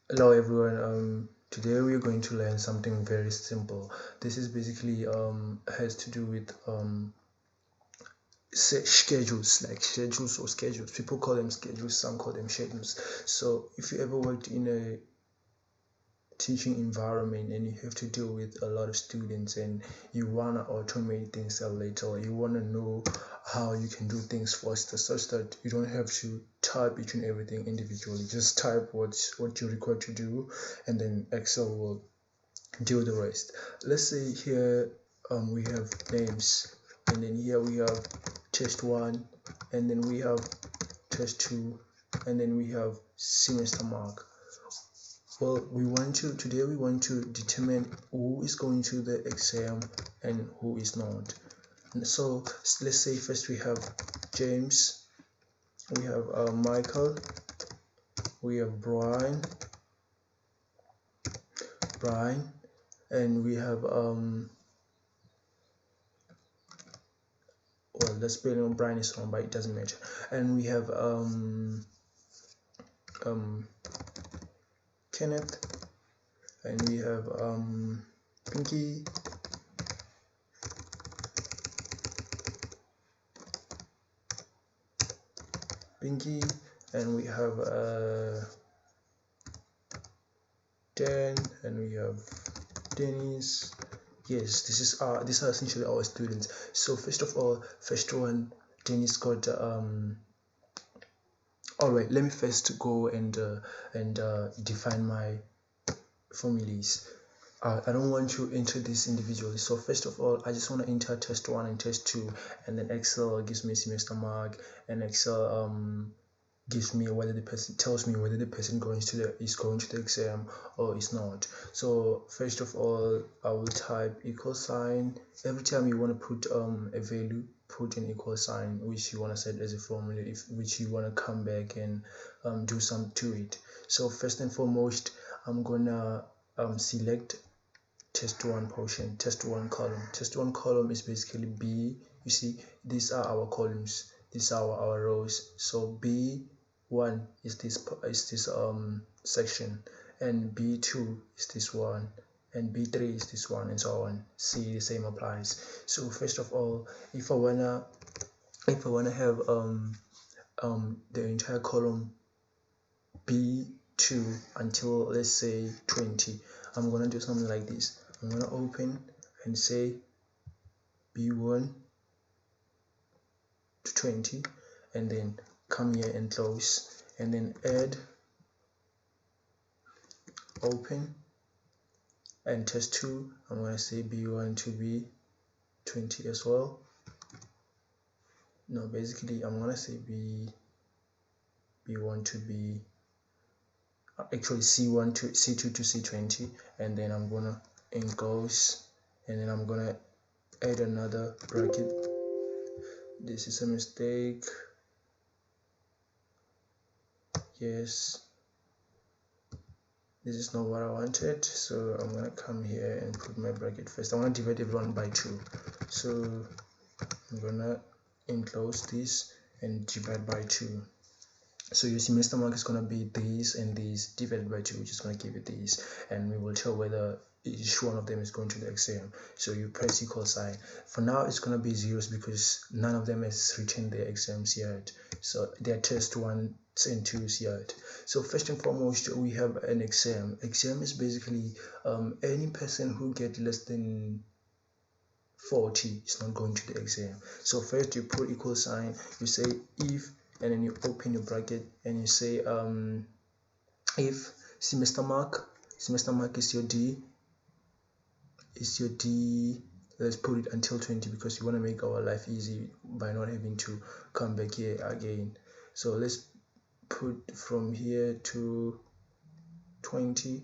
Hello everyone. Today we're going to learn something very simple. This is basically has to do with schedules, like schedules or schedules. People call them schedules, some call them schedules. So if you ever worked in a teaching environment and you have to deal with a lot of students and you want to automate things a little, you want to know how you can do things faster such that you don't have to type each and everything individually. Just type what you're required to do, and then Excel will do the rest. Let's say here we have names, and then here we have test 1, and then we have test 2, and then we have semester mark. Well, today we want to determine who is going to the exam and who is not. And so let's say first we have James, we have Michael, we have Brian, and we have well, the spelling of Brian is wrong, but it doesn't matter. And we have Kenneth, and we have Pinky, and we have Dan, and we have Dennis. Yes, these are essentially our students. So first of all, first one, Dennis got all right. Let me first go and define my formulas. I don't want to enter this individually. So first of all, I just want to enter test 1 and test 2, and then Excel gives me semester mark, and Excel gives me whether the person tells me whether the person is going to the exam or is not. So first of all, I will type equal sign. Every time you want to put a value, put an equal sign which you want to set as a formula, which you want to come back and do some to it. So first and foremost, I'm gonna select test 1 portion, test 1 column. Test 1 column is basically B. You see, these are our columns, these are our rows. So B1 is this section, and B2 is this one, and B3 is this one, and so on. See, the same applies. So first of all, if I wanna have the entire column B2 until, let's say, 20, I'm gonna do something like this. I'm gonna open and say B1 to 20, and then come here and close, and then add, open, and test 2. I'm gonna say B1 to B20 as well. No, basically I'm gonna say B1 to B, actually C1 to C2 to C20, and then I'm gonna enclose, and then I'm gonna add another bracket. This is a mistake. Yes, this is not what I wanted, so I'm gonna come here and put my bracket first. I want to divide everyone by 2, so I'm gonna enclose this and divide by 2. So your semester mark is gonna be these and these divided by 2, which is gonna give you these, and we will tell whether each one of them is going to the exam. So you press equal sign. For now it's gonna be zeros because none of them has written their exams yet, so their test 1 and 2s yet. So first and foremost, we have an exam. Exam is basically any person who get less than 40 is not going to the exam. So first you put equal sign, you say if, and then you open your bracket and you say if semester mark is your D, let's put it until 20 because you want to make our life easy by not having to come back here again. So let's put from here to 20.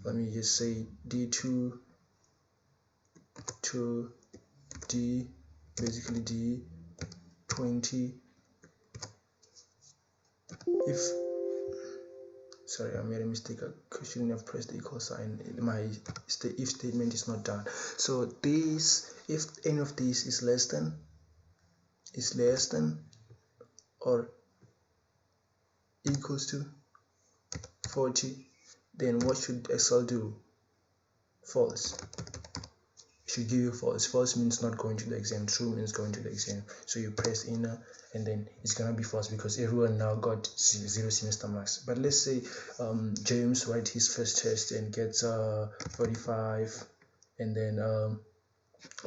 Let me just say D2 to D, basically D20. If, sorry, I made a mistake, I shouldn't have pressed the equal sign. My if statement is not done. So this, if any of these is less than or equals to 40, then what should Excel do? False. It should give you false. False means not going to the exam, true means going to the exam. So you press inner and then it's gonna be false because everyone now got 0 semester marks. But let's say James write his first test and gets 45, and then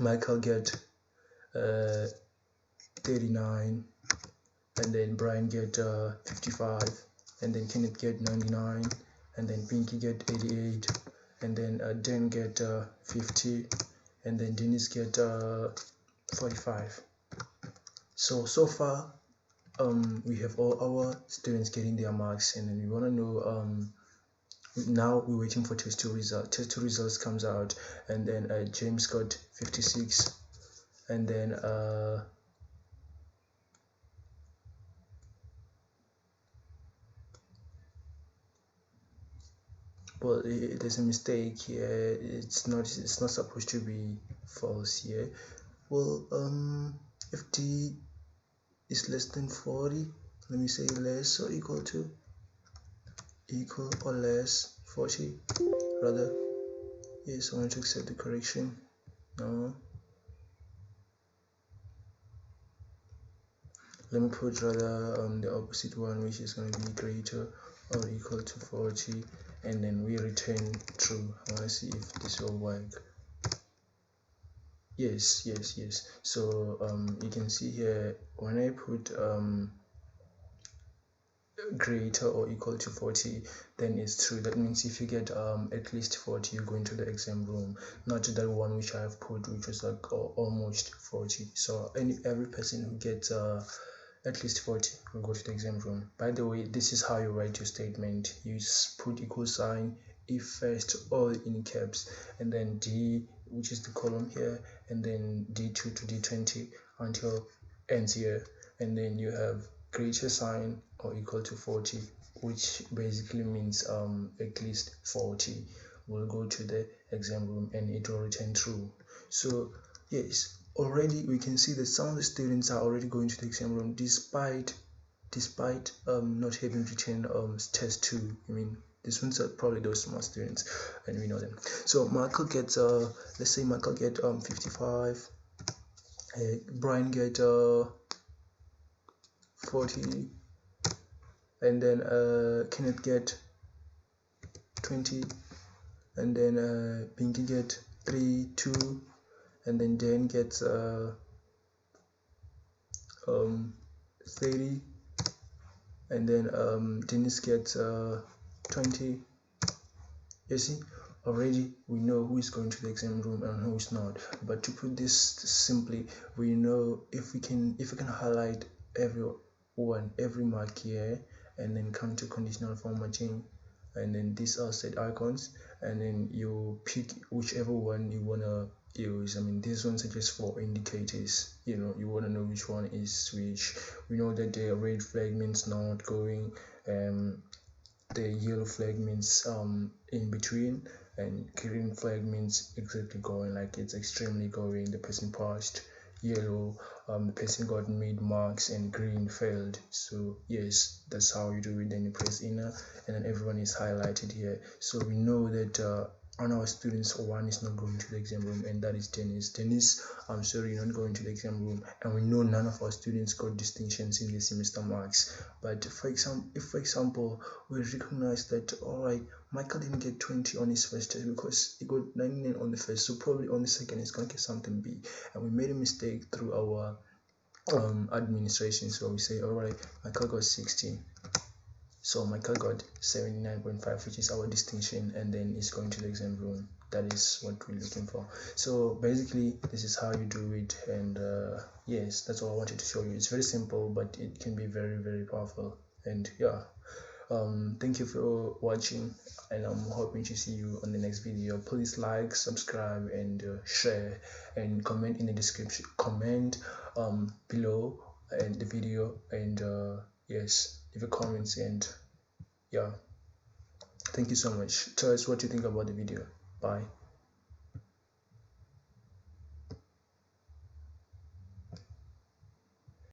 Michael get 39, and then Brian get 55, and then Kenneth get 99, and then Pinky get 88, and then Dan get 50, and then Dennis get 45. So far we have all our students getting their marks, and then we want to know now we're waiting for test 2 result. Test 2 results comes out, and then James got 56, and then well, there's a mistake here. It's not supposed to be false here. Well, if D is less than 40, let me say less or equal to, equal or less 40, rather. Yes, I want to accept the correction. No, let me put rather the opposite one, which is going to be greater or equal to 40, and then we return true. I want to see if this will work. Yes. So you can see here when I put greater or equal to 40, then it's true. That means if you get at least 40, you go into the exam room, not that one which I have put, which was like almost 40. So every person who gets at least 40 will go to the exam room. By the way, this is how you write your statement. You put equal sign, if first, all in caps, and then D, which is the column here, and then D2 to D20 until ends here, and then you have greater sign or equal to 40, which basically means at least 40 will go to the exam room and it will return true. So yes, already we can see that some of the students are already going to the exam room despite not having written test 2. I mean, these ones are probably those smart students, and we know them. So Michael gets let's say Michael get 55, Brian get 40, and then Kenneth get 20, and then Pinky get 3, 2, and then Dan gets 30, and then Dennis gets 20. You see, already we know who is going to the exam room and who is not. But to put this simply, we know if we can highlight every mark here, and then come to conditional formatting, and then these are set icons, and then you pick whichever one you wanna use. I mean, these ones are just for indicators. You want to know which one is which. We know that the red flag means not going, the yellow flag means in between, and green flag means exactly going, like it's extremely going, the person passed. Yellow, the person got mid marks, and green failed. So yes, that's how you do it. Then you press inner, and then everyone is highlighted here. So we know that on our students, one is not going to the exam room, and that is Dennis. I'm sorry, you're not going to the exam room. And we know none of our students got distinctions in the semester marks. But if for example we recognize that, all right, Michael didn't get 20 on his first test because he got 99 on the first, so probably on the second he's gonna get something B, and we made a mistake through our administration. So we say, all right, Michael got 60, so Michael got 79.5, which is our distinction, and then he's going to the exam room. That is what we're looking for. So basically this is how you do it, and yes, that's all I wanted to show you. It's very simple, but it can be very, very powerful. And yeah, thank you for watching, and I'm hoping to see you on the next video. Please like, subscribe, and share, and comment in the description, comment below and the video, and yes, leave a comments, and yeah, thank you so much. Tell us what you think about the video. Bye.